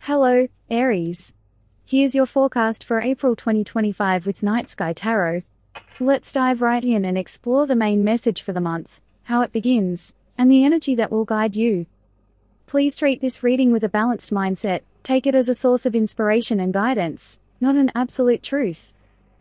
Hello, Aries. Here's your forecast for April 2025 with Night Sky Tarot. Let's dive right in and explore the main message for the month, how it begins, and the energy that will guide you. Please treat this reading with a balanced mindset, take it as a source of inspiration and guidance, not an absolute truth.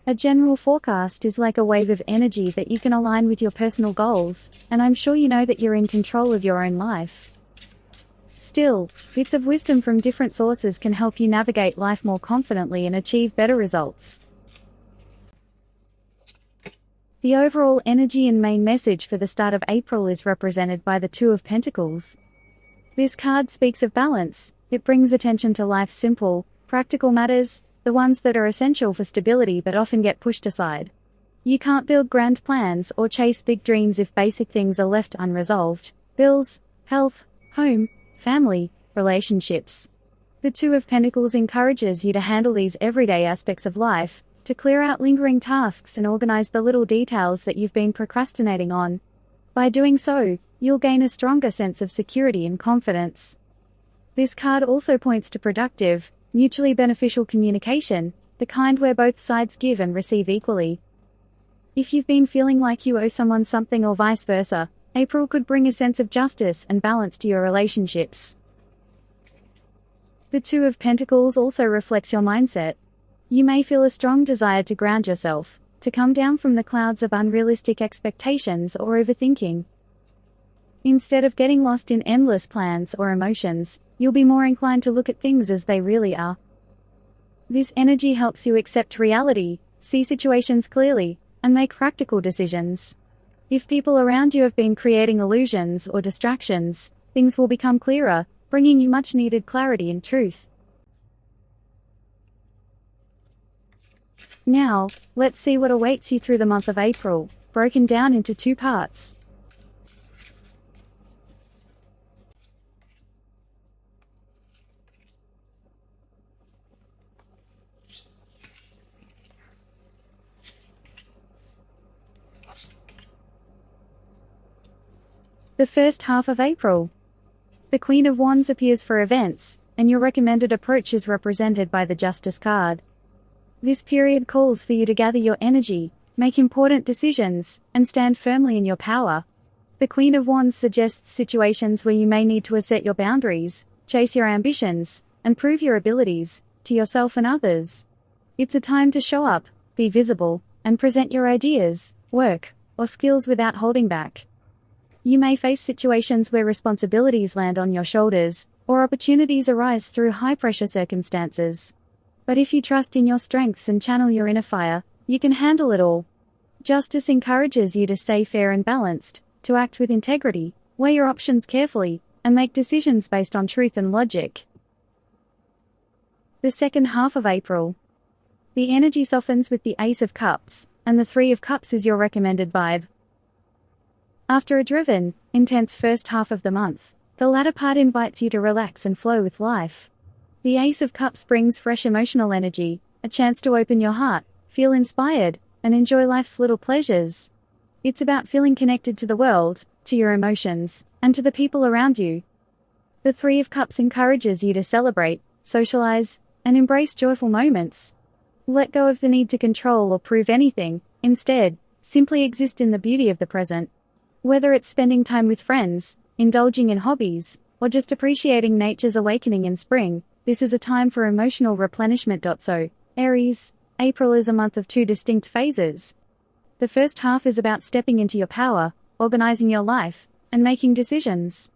A general forecast is like a wave of energy that you can align with your personal goals, and I'm sure you know that you're in control of your own life. Still, bits of wisdom from different sources can help you navigate life more confidently and achieve better results. The overall energy and main message for the start of April is represented by the Two of Pentacles. This card speaks of balance. It brings attention to life's simple, practical matters, the ones that are essential for stability but often get pushed aside. You can't build grand plans or chase big dreams if basic things are left unresolved: bills, health, home, family, relationships. The Two of Pentacles encourages you to handle these everyday aspects of life, to clear out lingering tasks and organize the little details that you've been procrastinating on. By doing so, you'll gain a stronger sense of security and confidence. This card also points to productive, mutually beneficial communication, the kind where both sides give and receive equally. If you've been feeling like you owe someone something or vice versa, April could bring a sense of justice and balance to your relationships. The Two of Pentacles also reflects your mindset. You may feel a strong desire to ground yourself, to come down from the clouds of unrealistic expectations or overthinking. Instead of getting lost in endless plans or emotions, you'll be more inclined to look at things as they really are. This energy helps you accept reality, see situations clearly, and make practical decisions. If people around you have been creating illusions or distractions, things will become clearer, bringing you much-needed clarity and truth. Now, let's see what awaits you through the month of April, broken down into two parts. The first half of April. The Queen of Wands appears for events, and your recommended approach is represented by the Justice card. This period calls for you to gather your energy, make important decisions, and stand firmly in your power. The Queen of Wands suggests situations where you may need to assert your boundaries, chase your ambitions, and prove your abilities, to yourself and others. It's a time to show up, be visible, and present your ideas, work, or skills without holding back. You may face situations where responsibilities land on your shoulders, or opportunities arise through high-pressure circumstances. But if you trust in your strengths and channel your inner fire, you can handle it all. Justice encourages you to stay fair and balanced, to act with integrity, weigh your options carefully, and make decisions based on truth and logic. The second half of April. The energy softens with the Ace of Cups, and the Three of Cups is your recommended vibe. After a driven, intense first half of the month, the latter part invites you to relax and flow with life. The Ace of Cups brings fresh emotional energy, a chance to open your heart, feel inspired, and enjoy life's little pleasures. It's about feeling connected to the world, to your emotions, and to the people around you. The Three of Cups encourages you to celebrate, socialize, and embrace joyful moments. Let go of the need to control or prove anything, instead, simply exist in the beauty of the present. Whether it's spending time with friends, indulging in hobbies, or just appreciating nature's awakening in spring, this is a time for emotional replenishment. So, Aries, April is a month of two distinct phases. The first half is about stepping into your power, organizing your life, and making decisions.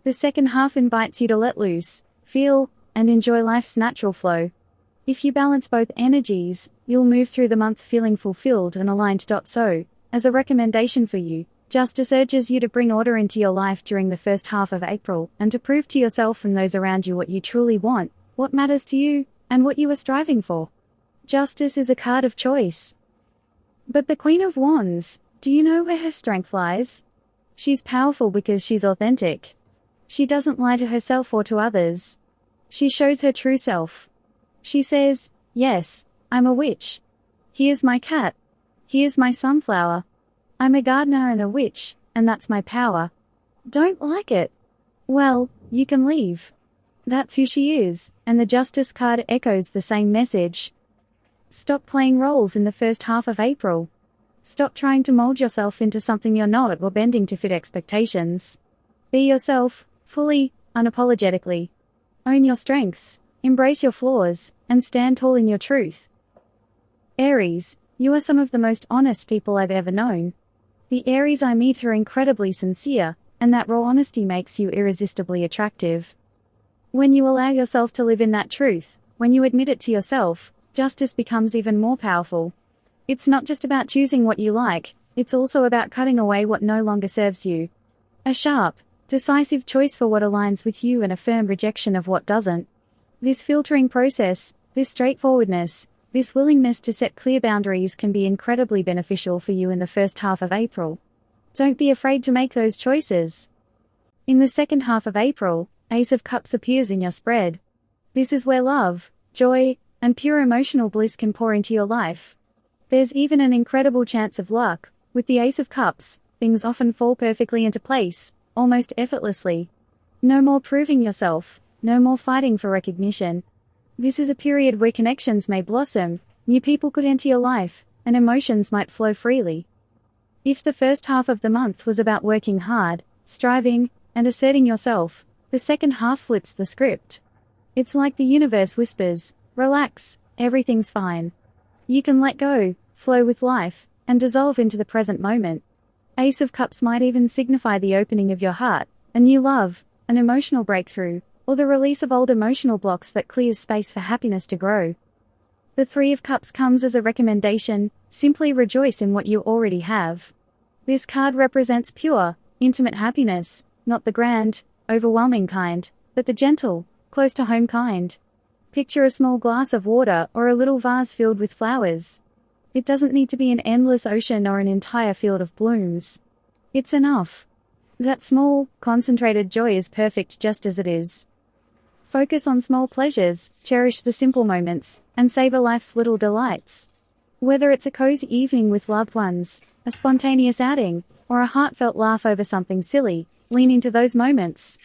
The second half invites you to let loose, feel, and enjoy life's natural flow. If you balance both energies, you'll move through the month feeling fulfilled and aligned. So, as a recommendation for you, Justice urges you to bring order into your life during the first half of April, and to prove to yourself and those around you what you truly want, what matters to you, and what you are striving for. Justice is a card of choice. But the Queen of Wands, do you know where her strength lies? She's powerful because she's authentic. She doesn't lie to herself or to others. She shows her true self. She says, "Yes, I'm a witch. Here's my cat. Here's my sunflower. I'm a gardener and a witch, and that's my power. Don't like it? Well, you can leave. That's who she is, and the Justice card echoes the same message. Stop playing roles in the first half of April. Stop trying to mold yourself into something you're not or bending to fit expectations. Be yourself, fully, unapologetically. Own your strengths, embrace your flaws, and stand tall in your truth. Aries, you are some of the most honest people I've ever known. The Aries I meet are incredibly sincere, and that raw honesty makes you irresistibly attractive. When you allow yourself to live in that truth, when you admit it to yourself, justice becomes even more powerful. It's not just about choosing what you like, it's also about cutting away what no longer serves you. A sharp, decisive choice for what aligns with you and a firm rejection of what doesn't. This filtering process, this straightforwardness, this willingness to set clear boundaries can be incredibly beneficial for you in the first half of April. Don't be afraid to make those choices. In the second half of April, Ace of Cups appears in your spread. This is where love, joy, and pure emotional bliss can pour into your life. There's even an incredible chance of luck. With the Ace of Cups, things often fall perfectly into place, almost effortlessly. No more proving yourself, no more fighting for recognition. This is a period where connections may blossom, new people could enter your life, and emotions might flow freely. If the first half of the month was about working hard, striving, and asserting yourself, the second half flips the script. It's like the universe whispers, relax, everything's fine. You can let go, flow with life, and dissolve into the present moment. Ace of Cups might even signify the opening of your heart, a new love, an emotional breakthrough, or the release of old emotional blocks that clears space for happiness to grow. The Three of Cups comes as a recommendation, simply rejoice in what you already have. This card represents pure, intimate happiness, not the grand, overwhelming kind, but the gentle, close to home kind. Picture a small glass of water or a little vase filled with flowers. It doesn't need to be an endless ocean or an entire field of blooms. It's enough. That small, concentrated joy is perfect just as it is. Focus on small pleasures, cherish the simple moments, and savor life's little delights. Whether it's a cozy evening with loved ones, a spontaneous outing, or a heartfelt laugh over something silly, lean into those moments.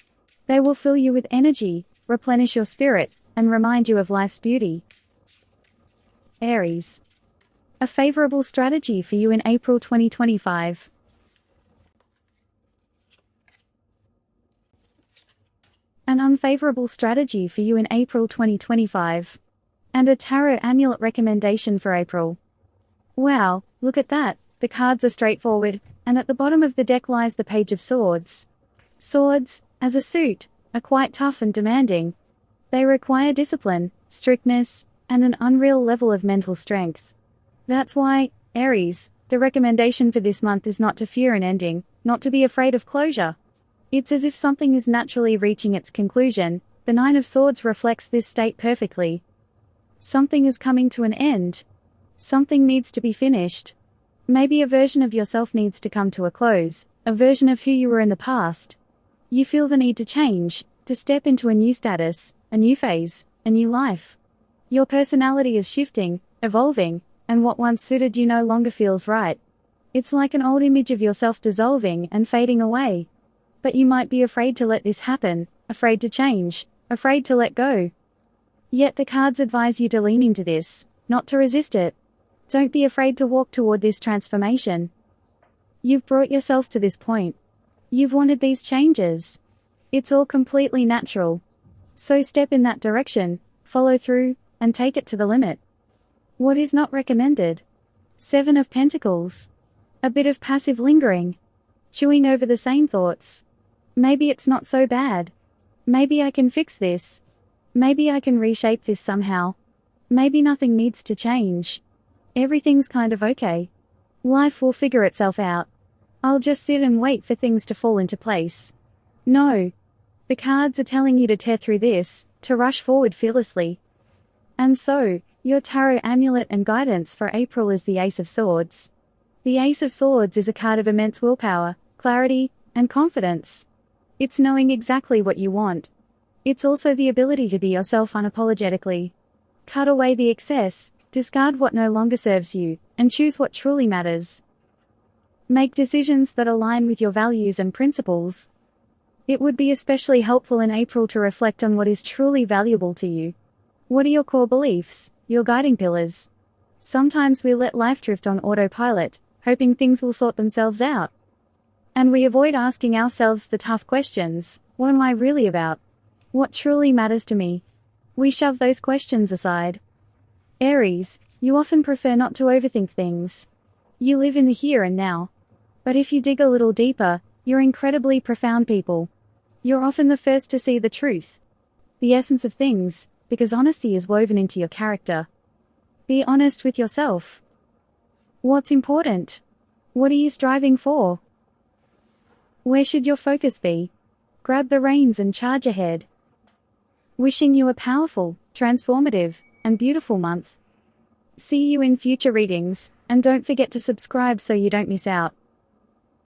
They will fill you with energy, replenish your spirit, and remind you of life's beauty. Aries. A favorable strategy for you in April 2025. An unfavorable strategy for you in April 2025. And a tarot amulet recommendation for April. Wow, look at that, the cards are straightforward, and at the bottom of the deck lies the Page of Swords. Swords, as a suit, are quite tough and demanding. They require discipline, strictness, and an unreal level of mental strength. That's why, Aries, the recommendation for this month is not to fear an ending, not to be afraid of closure. It's as if something is naturally reaching its conclusion. The Nine of Swords reflects this state perfectly. Something is coming to an end. Something needs to be finished. Maybe a version of yourself needs to come to a close, a version of who you were in the past. You feel the need to change, to step into a new status, a new phase, a new life. Your personality is shifting, evolving, and what once suited you no longer feels right. It's like an old image of yourself dissolving and fading away. But you might be afraid to let this happen, afraid to change, afraid to let go. Yet the cards advise you to lean into this, not to resist it. Don't be afraid to walk toward this transformation. You've brought yourself to this point. You've wanted these changes. It's all completely natural. So step in that direction, follow through, and take it to the limit. What is not recommended? Seven of Pentacles. A bit of passive lingering. Chewing over the same thoughts. Maybe it's not so bad. Maybe I can fix this. Maybe I can reshape this somehow. Maybe nothing needs to change. Everything's kind of okay. Life will figure itself out. I'll just sit and wait for things to fall into place. No. The cards are telling you to tear through this, to rush forward fearlessly. And so, your tarot amulet and guidance for April is the Ace of Swords. The Ace of Swords is a card of immense willpower, clarity, and confidence. It's knowing exactly what you want. It's also the ability to be yourself unapologetically. Cut away the excess, discard what no longer serves you, and choose what truly matters. Make decisions that align with your values and principles. It would be especially helpful in April to reflect on what is truly valuable to you. What are your core beliefs, your guiding pillars? Sometimes we let life drift on autopilot, hoping things will sort themselves out. And we avoid asking ourselves the tough questions: what am I really about? What truly matters to me? We shove those questions aside. Aries, you often prefer not to overthink things. You live in the here and now. But if you dig a little deeper, you're incredibly profound people. You're often the first to see the truth, the essence of things, because honesty is woven into your character. Be honest with yourself. What's important? What are you striving for? Where should your focus be? Grab the reins and charge ahead. Wishing you a powerful, transformative, and beautiful month. See you in future readings, and don't forget to subscribe so you don't miss out.